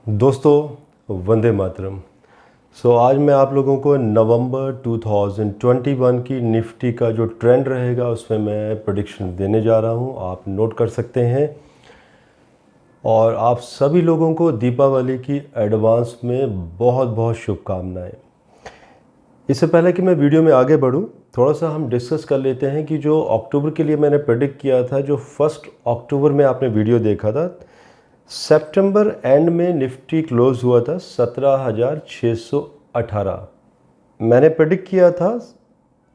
दोस्तों वंदे मातरम। आज मैं आप लोगों को नवंबर 2021 की निफ्टी का जो ट्रेंड रहेगा उसमें मैं प्रेडिक्शन देने जा रहा हूं, आप नोट कर सकते हैं। और आप सभी लोगों को दीपावली की एडवांस में बहुत बहुत शुभकामनाएं। इससे पहले कि मैं वीडियो में आगे बढ़ूं, थोड़ा सा हम डिस्कस कर लेते हैं कि जो अक्टूबर के लिए मैंने प्रेडिक्ट किया था, जो 1 अक्टूबर में आपने वीडियो देखा था, सितंबर एंड में निफ्टी क्लोज हुआ था 17,618। मैंने प्रेडिक्ट किया था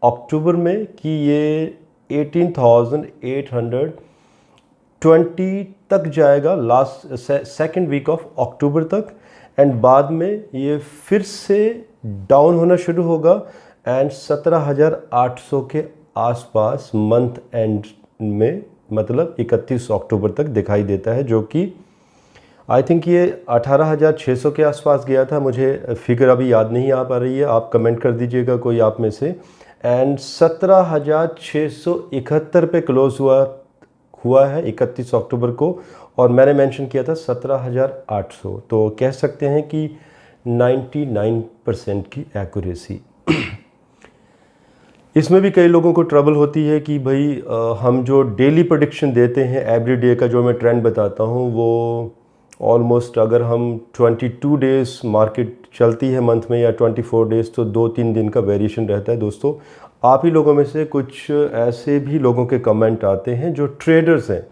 अक्टूबर में कि ये 18,820 तक जाएगा last second week of October तक, एंड बाद में ये फिर से डाउन होना शुरू होगा एंड 17,800 के आसपास मंथ एंड में, मतलब 31 अक्टूबर तक दिखाई देता है, जो कि आई थिंक ये 18,600 के आसपास गया था। मुझे फिगर अभी याद नहीं आ पा रही है, आप कमेंट कर दीजिएगा कोई आप में से। एंड 17,671 पे क्लोज हुआ है 31 अक्टूबर को, और मैंने मेंशन किया था 17,800। तो कह सकते हैं कि 99% की एक्यूरेसी। इसमें भी कई लोगों को ट्रबल होती है कि भाई हम जो डेली प्रेडिक्शन देते हैं, एवरी डे का जो मैं ट्रेंड बताता हूँ, वो ऑलमोस्ट अगर हम 22 डेज़ मार्केट चलती है मंथ में या 24 डेज़, तो 2-3 दिन का वेरिएशन रहता है। दोस्तों, आप ही लोगों में से कुछ ऐसे भी लोगों के कमेंट आते हैं जो ट्रेडर्स हैं,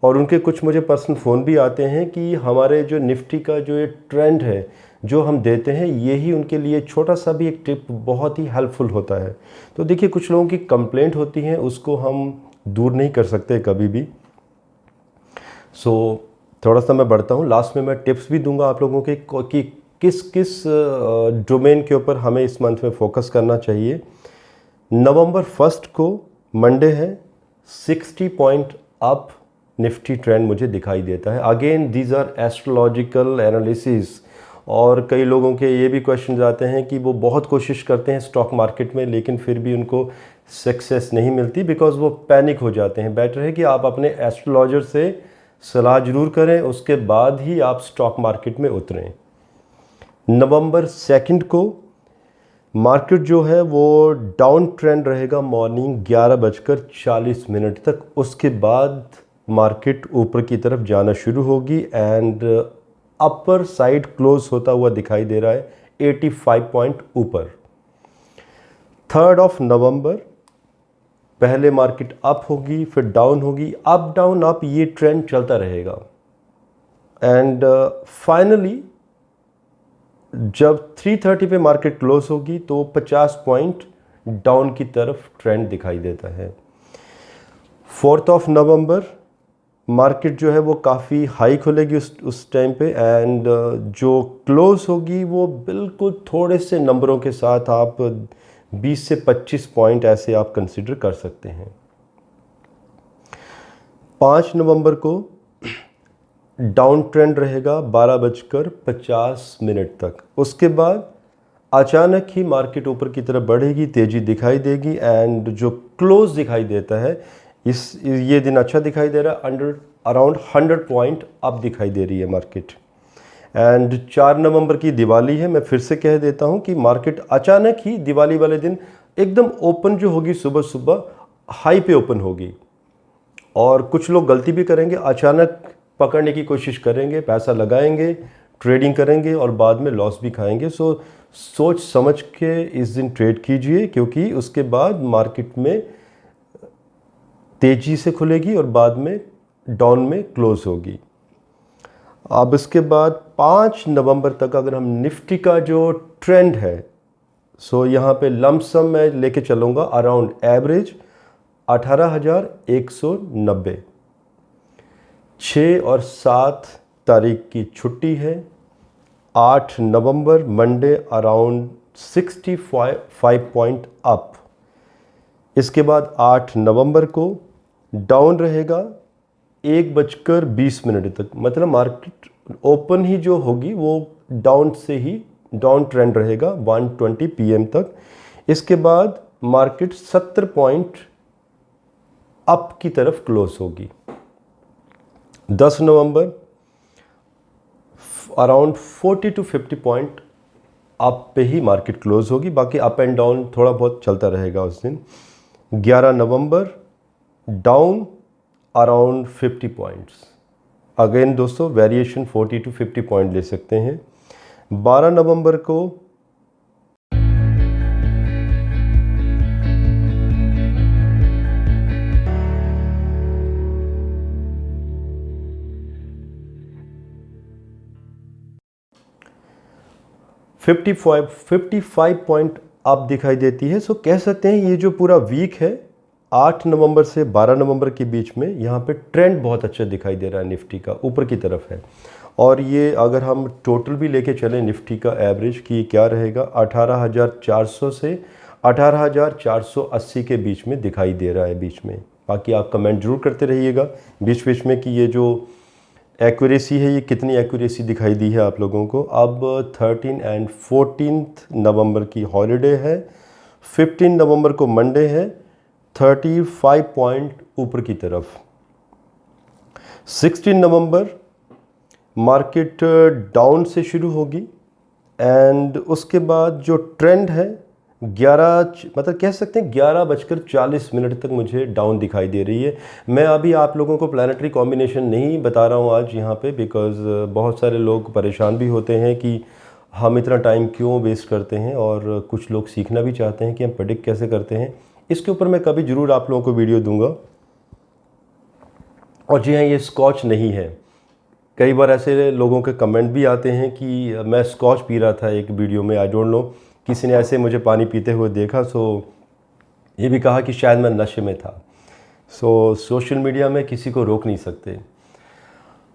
और उनके कुछ मुझे पर्सनल फ़ोन भी आते हैं कि हमारे जो निफ्टी का जो ये ट्रेंड है जो हम देते हैं, यही उनके लिए छोटा सा भी एक टिप बहुत ही हेल्पफुल होता है। तो देखिए, कुछ लोगों की कंप्लेंट होती है, उसको हम दूर नहीं कर सकते कभी भी। थोड़ा सा मैं बढ़ता हूँ, लास्ट में मैं टिप्स भी दूंगा आप लोगों के कि किस किस डोमेन के ऊपर हमें इस मंथ में फोकस करना चाहिए। नवंबर 1 को मंडे है, 60 पॉइंट अप निफ्टी ट्रेंड मुझे दिखाई देता है। Again these are astrological analysis, और कई लोगों के ये भी क्वेश्चन आते हैं कि वो बहुत कोशिश करते हैं स्टॉक मार्केट में, लेकिन फिर भी उनको सक्सेस नहीं मिलती बिकॉज वो पैनिक हो जाते हैं। बेटर है कि आप अपने एस्ट्रोलॉजर से सलाह ज़रूर करें, उसके बाद ही आप स्टॉक मार्केट में उतरें। नवंबर 2 को मार्केट जो है वो डाउन ट्रेंड रहेगा मॉर्निंग 11:40 तक। उसके बाद मार्केट ऊपर की तरफ जाना शुरू होगी एंड अपर साइड क्लोज होता हुआ दिखाई दे रहा है 85 पॉइंट ऊपर। 3 नवंबर पहले मार्केट अप होगी, फिर डाउन होगी, अप डाउन अप, ये ट्रेंड चलता रहेगा। एंड फाइनली जब 3:30 पे मार्केट क्लोज होगी तो 50 पॉइंट डाउन की तरफ ट्रेंड दिखाई देता है। 4 नवंबर मार्केट जो है वो काफ़ी हाई खुलेगी उस टाइम पे, एंड जो क्लोज होगी वो बिल्कुल थोड़े से नंबरों के साथ, आप 20 से 25 पॉइंट ऐसे आप कंसिडर कर सकते हैं। 5 नवंबर को डाउन ट्रेंड रहेगा 12:50 तक। उसके बाद अचानक ही मार्केट ऊपर की तरफ बढ़ेगी, तेज़ी दिखाई देगी, एंड जो क्लोज दिखाई देता है ये दिन अच्छा दिखाई दे रहा है, अराउंड 100 पॉइंट अप दिखाई दे रही है मार्केट। एंड 4 नवंबर की दिवाली है, मैं फिर से कह देता हूं कि मार्केट अचानक ही दिवाली वाले दिन एकदम ओपन जो होगी, सुबह सुबह हाई पे ओपन होगी। और कुछ लोग गलती भी करेंगे, अचानक पकड़ने की कोशिश करेंगे, पैसा लगाएंगे, ट्रेडिंग करेंगे और बाद में लॉस भी खाएंगे। सोच समझ के इस दिन ट्रेड कीजिए, क्योंकि उसके बाद मार्केट में तेज़ी से खुलेगी और बाद में डाउन में क्लोज होगी। अब इसके बाद 5 नवंबर तक अगर हम निफ्टी का जो ट्रेंड है, यहाँ पे लमसम मैं लेके चलूँगा अराउंड एवरेज 18,190। 6 और 7 तारीख की छुट्टी है। 8 नवंबर मंडे अराउंड 65 पॉइंट अप। इसके बाद 8 नवंबर को डाउन रहेगा 1:20 तक, मतलब मार्केट ओपन ही जो होगी वो डाउन से ही डाउन ट्रेंड रहेगा 1:20 PM तक। इसके बाद मार्केट 70 पॉइंट अप की तरफ क्लोज होगी। 10 नवंबर अराउंड 40 to 50 पॉइंट अप पे ही मार्केट क्लोज होगी, बाकी अप एंड डाउन थोड़ा बहुत चलता रहेगा उस दिन। 11 नवंबर डाउन अराउंड 50 पॉइंट्स। अगेन दोस्तों वेरिएशन 40 to 50 पॉइंट ले सकते हैं। 12 नवंबर को 55 पॉइंट अप दिखाई देती है। सो कह सकते हैं ये जो पूरा वीक है 8 नवंबर से 12 नवंबर के बीच में यहाँ पे ट्रेंड बहुत अच्छा दिखाई दे रहा है, निफ्टी का ऊपर की तरफ है। और ये अगर हम टोटल भी लेके चलें निफ्टी का एवरेज की क्या रहेगा, 18,400 से 18,480 के बीच में दिखाई दे रहा है बीच में। बाकी आप कमेंट जरूर करते रहिएगा बीच बीच में कि ये जो एक्यूरेसी है ये कितनी एक्यूरेसी दिखाई दी है आप लोगों को। अब 13 एंड 14 नवंबर की हॉलीडे है, 15 नवंबर को मंडे है, 35 पॉइंट ऊपर की तरफ। 16 नवंबर मार्केट डाउन से शुरू होगी एंड उसके बाद जो ट्रेंड है 11 मतलब कह सकते हैं 11:40 तक मुझे डाउन दिखाई दे रही है। मैं अभी आप लोगों को प्लानिटरी कॉम्बिनेशन नहीं बता रहा हूँ आज यहाँ पे, बिकॉज़ बहुत सारे लोग परेशान भी होते हैं कि हम इतना टाइम क्यों वेस्ट करते हैं, और कुछ लोग सीखना भी चाहते हैं कि हम प्रेडिक्ट कैसे करते हैं। इसके ऊपर मैं कभी ज़रूर आप लोगों को वीडियो दूंगा। और जी हाँ, ये स्कॉच नहीं है। कई बार ऐसे लोगों के कमेंट भी आते हैं कि मैं स्कॉच पी रहा था एक वीडियो में, आई डोंट नो, किसी ने ऐसे मुझे पानी पीते हुए देखा, सो ये भी कहा कि शायद मैं नशे में था। सो सोशल मीडिया में किसी को रोक नहीं सकते,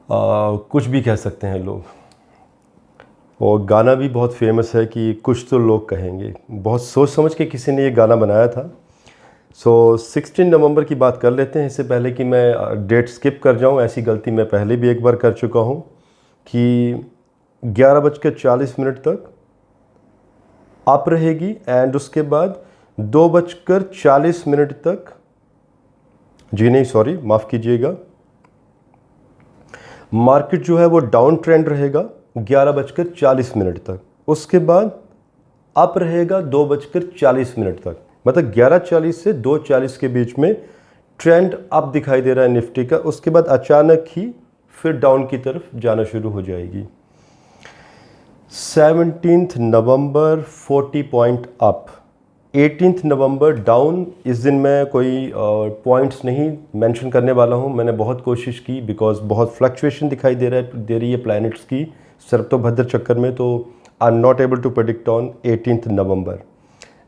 कुछ भी कह सकते हैं लोग। और गाना भी बहुत फेमस है कि कुछ तो लोग कहेंगे, बहुत सोच समझ के किसी ने ये गाना बनाया था। सो 16 नवंबर की बात कर लेते हैं, इससे पहले कि मैं डेट स्किप कर जाऊं। ऐसी गलती मैं पहले भी एक बार कर चुका हूं कि 11:40 तक अप रहेगी एंड उसके बाद 2:40 तक, जी नहीं सॉरी माफ़ कीजिएगा, मार्केट जो है वो डाउन ट्रेंड रहेगा 11:40 तक। उसके बाद अप रहेगा 2:40 तक, मतलब 11:40 से 2:40 के बीच में ट्रेंड अप दिखाई दे रहा है निफ्टी का। उसके बाद अचानक ही फिर डाउन की तरफ जाना शुरू हो जाएगी। 17 नवंबर 40 पॉइंट अप, 18 नवंबर डाउन। इस दिन मैं कोई पॉइंट्स नहीं मेंशन करने वाला हूं। मैंने बहुत कोशिश की बिकॉज बहुत फ्लक्चुएशन दिखाई दे रही है प्लैनेट्स की सर्पतोभद्र चक्कर में, तो I am not able to predict on 18 November.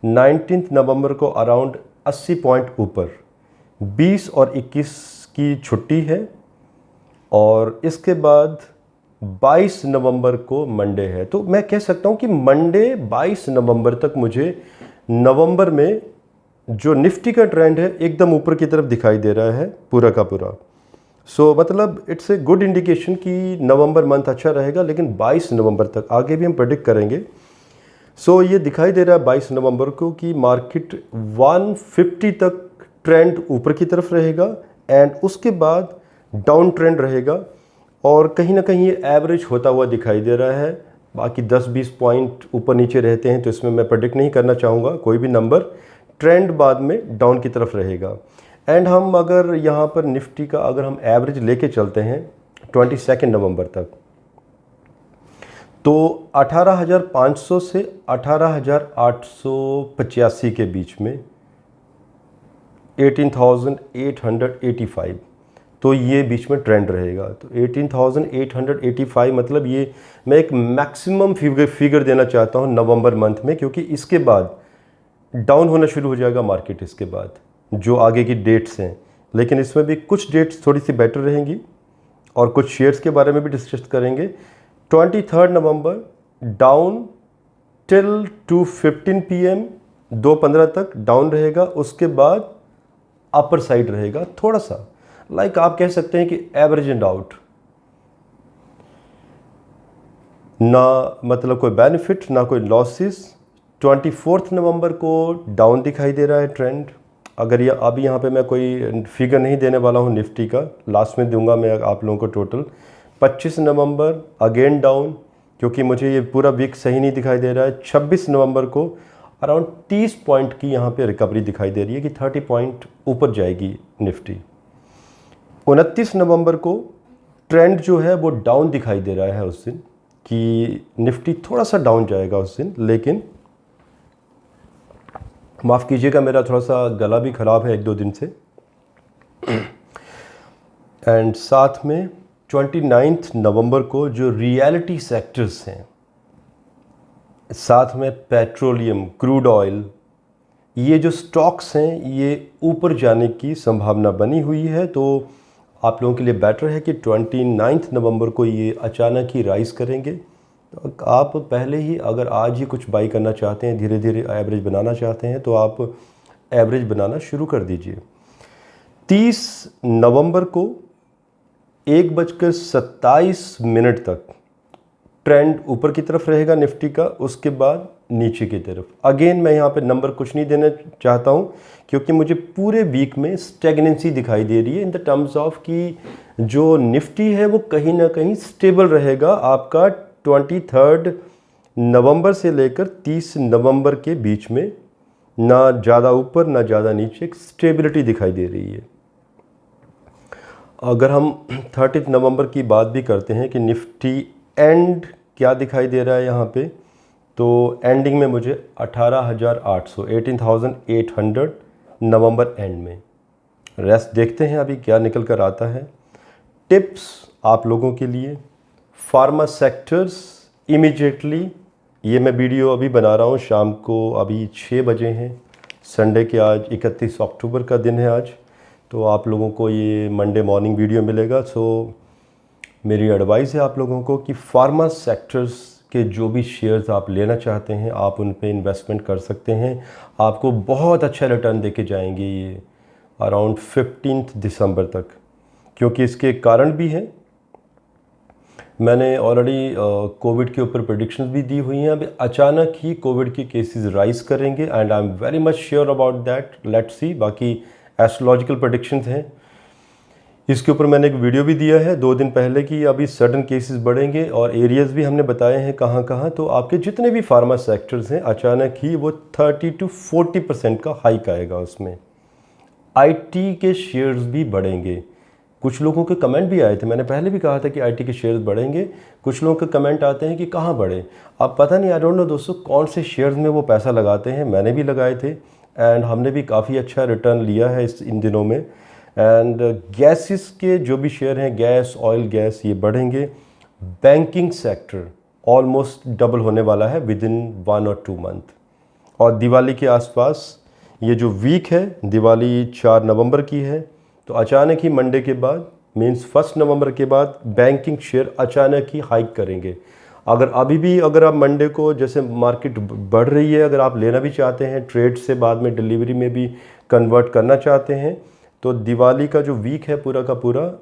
19 नवंबर को अराउंड 80 पॉइंट ऊपर। 20 और 21 की छुट्टी है और इसके बाद 22 नवंबर को मंडे है। तो मैं कह सकता हूं कि मंडे 22 नवंबर तक मुझे नवंबर में जो निफ्टी का ट्रेंड है एकदम ऊपर की तरफ दिखाई दे रहा है पूरा का पूरा। सो मतलब इट्स ए गुड इंडिकेशन कि नवंबर मंथ अच्छा रहेगा, लेकिन 22 नवंबर तक आगे भी हम प्रेडिक्ट करेंगे। सो ये दिखाई दे रहा है 22 नवंबर को कि मार्केट 150 तक ट्रेंड ऊपर की तरफ रहेगा एंड उसके बाद डाउन ट्रेंड रहेगा, और कहीं ना कहीं ये एवरेज होता हुआ दिखाई दे रहा है। बाकी 10-20 पॉइंट ऊपर नीचे रहते हैं तो इसमें मैं प्रेडिक्ट नहीं करना चाहूँगा कोई भी नंबर। ट्रेंड बाद में डाउन की तरफ रहेगा। एंड हम अगर यहाँ पर निफ्टी का अगर हम एवरेज लेके चलते हैं 22 नवंबर तक, तो 18,500 से 18,885 के बीच में 18,885, तो ये बीच में ट्रेंड रहेगा। तो 18,885 मतलब ये मैं एक मैक्सिमम फिगर देना चाहता हूँ नवंबर मंथ में, क्योंकि इसके बाद डाउन होना शुरू हो जाएगा मार्केट इसके बाद जो आगे की डेट्स हैं। लेकिन इसमें भी कुछ डेट्स थोड़ी सी बेटर रहेंगी और कुछ शेयर्स के बारे में भी डिस्कस करेंगे। 23 नवंबर डाउन टिल 2:15 PM 2:15 तक डाउन रहेगा। उसके बाद अपर साइड रहेगा थोड़ा सा, लाइक आप कह सकते हैं कि एवरेज एंड आउट, ना मतलब कोई बेनिफिट ना कोई लॉसेस। 24 नवंबर को डाउन दिखाई दे रहा है ट्रेंड। अगर ये अभी यहाँ पे मैं कोई फिगर नहीं देने वाला हूँ निफ्टी का, लास्ट में दूंगा मैं आप लोगों को टोटल। 25 नवंबर अगेन डाउन, क्योंकि मुझे ये पूरा वीक सही नहीं दिखाई दे रहा है। 26 नवंबर को अराउंड 30 पॉइंट की यहाँ पे रिकवरी दिखाई दे रही है कि 30 पॉइंट ऊपर जाएगी निफ्टी। 29 नवंबर को ट्रेंड जो है वो डाउन दिखाई दे रहा है उस दिन, कि निफ्टी थोड़ा सा डाउन जाएगा उस दिन, लेकिन माफ़ कीजिएगा मेरा थोड़ा सा गला भी ख़राब है 1-2 दिन से। एंड साथ में 29 नवंबर को जो रियलिटी सेक्टर्स हैं, साथ में पेट्रोलियम, क्रूड ऑयल, ये जो स्टॉक्स हैं ये ऊपर जाने की संभावना बनी हुई है। तो आप लोगों के लिए बेटर है कि 29 नवंबर को ये अचानक ही राइज़ करेंगे। तो आप पहले ही अगर आज ही कुछ बाई करना चाहते हैं, धीरे धीरे एवरेज बनाना चाहते हैं, तो आप एवरेज बनाना शुरू कर दीजिए। 30 नवंबर को 1:27 तक ट्रेंड ऊपर की तरफ रहेगा निफ्टी का, उसके बाद नीचे की तरफ। अगेन मैं यहाँ पे नंबर कुछ नहीं देना चाहता हूँ, क्योंकि मुझे पूरे वीक में स्टेगनेंसी दिखाई दे रही है इन द टर्म्स ऑफ कि जो निफ्टी है वो कहीं ना कहीं स्टेबल रहेगा। आपका 23 नवंबर से लेकर 30 नवंबर के बीच में ना ज़्यादा ऊपर ना ज़्यादा नीचे, एक स्टेबिलिटी दिखाई दे रही है। अगर हम 30 नवंबर की बात भी करते हैं कि निफ्टी एंड क्या दिखाई दे रहा है यहाँ पे, तो एंडिंग में मुझे 18,800 नवंबर एंड में। रेस्ट देखते हैं अभी क्या निकल कर आता है। टिप्स आप लोगों के लिए, फार्मा सेक्टर्स इमीडिएटली, ये मैं वीडियो अभी बना रहा हूँ शाम को, अभी 6 बजे हैं संडे के। आज 31 अक्टूबर का दिन है आज, तो आप लोगों को ये मंडे मॉर्निंग वीडियो मिलेगा। सो मेरी एडवाइस है आप लोगों को कि फार्मा सेक्टर्स के जो भी शेयर्स आप लेना चाहते हैं आप उन पे इन्वेस्टमेंट कर सकते हैं। आपको बहुत अच्छा रिटर्न देके जाएंगे ये अराउंड 15 दिसंबर तक, क्योंकि इसके कारण भी हैं। मैंने ऑलरेडी कोविड के ऊपर प्रेडिक्शंस भी दी हुई हैं। अभी अचानक ही कोविड के केसेस राइज करेंगे and I am very much sure about that. Let's see, बाकी एस्ट्रोलॉजिकल प्रेडिक्शंस हैं। इसके ऊपर मैंने एक वीडियो भी दिया है 2 दिन पहले कि अभी सडन केसेस बढ़ेंगे और एरियाज़ भी हमने बताए हैं कहाँ कहाँ। तो आपके जितने भी फार्मा सेक्टर्स हैं अचानक ही वो 30 to 40% का हाइक आएगा उसमें। आईटी के शेयर्स भी बढ़ेंगे। कुछ लोगों के कमेंट भी आए थे, मैंने पहले भी कहा था कि आईटी के शेयर्स बढ़ेंगे। कुछ लोगों के कमेंट आते हैं कि कहाँ बढ़े। अब पता नहीं, आई डोंट नो दोस्तों कौन से शेयर्स में वो पैसा लगाते हैं। मैंने भी लगाए थे एंड हमने भी काफ़ी अच्छा रिटर्न लिया है इन दिनों में। एंड गैसेस के जो भी शेयर हैं, गैस, ऑयल, गैस, ये बढ़ेंगे। बैंकिंग सेक्टर ऑलमोस्ट डबल होने वाला है विद इन 1 और 2 मंथ। और दिवाली के आसपास ये जो वीक है, दिवाली 4 नवंबर की है, तो अचानक ही मंडे के बाद मींस 1 नवंबर के बाद बैंकिंग शेयर अचानक ही हाइक करेंगे। अगर अभी भी अगर आप मंडे को जैसे मार्केट बढ़ रही है, अगर आप लेना भी चाहते हैं, ट्रेड से बाद में डिलीवरी में भी कन्वर्ट करना चाहते हैं, तो दिवाली का जो वीक है पूरा का पूरा,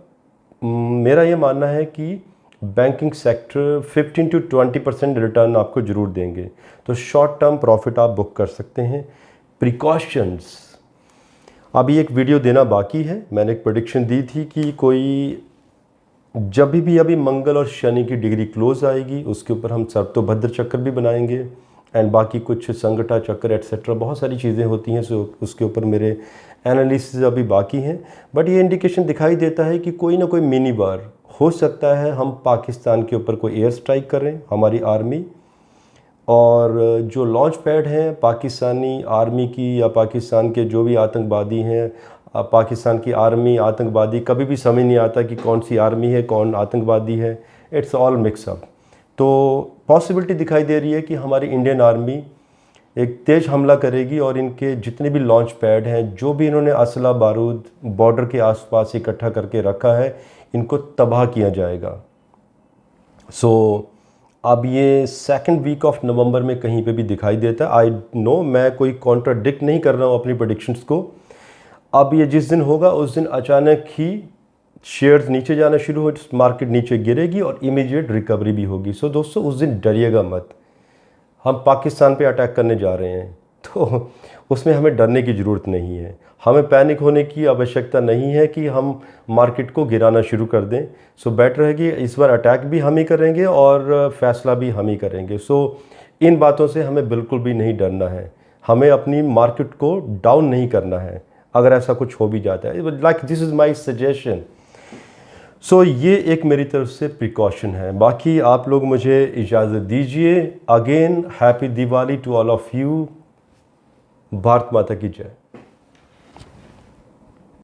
मेरा ये मानना है कि बैंकिंग सेक्टर 15 to 20% रिटर्न आपको ज़रूर देंगे। तो शॉर्ट टर्म प्रॉफिट आप बुक कर सकते हैं। प्रिकॉशंस, अभी एक वीडियो देना बाकी है। मैंने एक प्रेडिक्शन दी थी कि कोई जब भी अभी मंगल और शनि की डिग्री क्लोज आएगी उसके ऊपर हम सर्पतोभद्र चक्र भी बनाएंगे एंड बाकी कुछ संगठा चक्र एट्सेट्रा बहुत सारी चीज़ें होती हैं। सो उसके ऊपर मेरे एनालिसिस अभी बाकी हैं, बट ये इंडिकेशन दिखाई देता है कि कोई ना कोई मिनी वार हो सकता है। हम पाकिस्तान के ऊपर कोई एयर स्ट्राइक करें, हमारी आर्मी, और जो लॉन्च पैड हैं पाकिस्तानी आर्मी की या पाकिस्तान के जो भी आतंकवादी हैं, पाकिस्तान की आर्मी, आतंकवादी, कभी भी समझ नहीं आता कि कौन सी आर्मी है कौन आतंकवादी है। It's all mix up. तो पॉसिबिलिटी दिखाई दे रही है कि हमारी इंडियन आर्मी एक तेज़ हमला करेगी और इनके जितने भी लॉन्च पैड हैं, जो भी इन्होंने असला बारूद बॉर्डर के आसपास इकट्ठा करके रखा है, इनको तबाह किया जाएगा। सो अब ये 2nd वीक ऑफ नवंबर में कहीं पे भी दिखाई देता है। आई नो मैं कोई कॉन्ट्राडिक्ट नहीं कर रहा हूँ अपनी प्रेडिक्शंस को। अब ये जिस दिन होगा उस दिन अचानक ही शेयर्स नीचे जाना शुरू हो, मार्केट नीचे गिरेगी और इमीडिएट रिकवरी भी होगी। सो दोस्तों उस दिन डरिएगा मत। हम पाकिस्तान पे अटैक करने जा रहे हैं, तो उसमें हमें डरने की ज़रूरत नहीं है, हमें पैनिक होने की आवश्यकता नहीं है कि हम मार्केट को गिराना शुरू कर दें। सो बेटर है कि इस बार अटैक भी हम ही करेंगे और फैसला भी हम ही करेंगे। सो इन बातों से हमें बिल्कुल भी नहीं डरना है, हमें अपनी मार्केट को डाउन नहीं करना है अगर ऐसा कुछ हो भी जाता है। Like this is my suggestion. So ये एक मेरी तरफ से प्रिकॉशन है। बाकी आप लोग मुझे इजाज़त दीजिए। Again happy Diwali to all of you. Bharat माता की जय।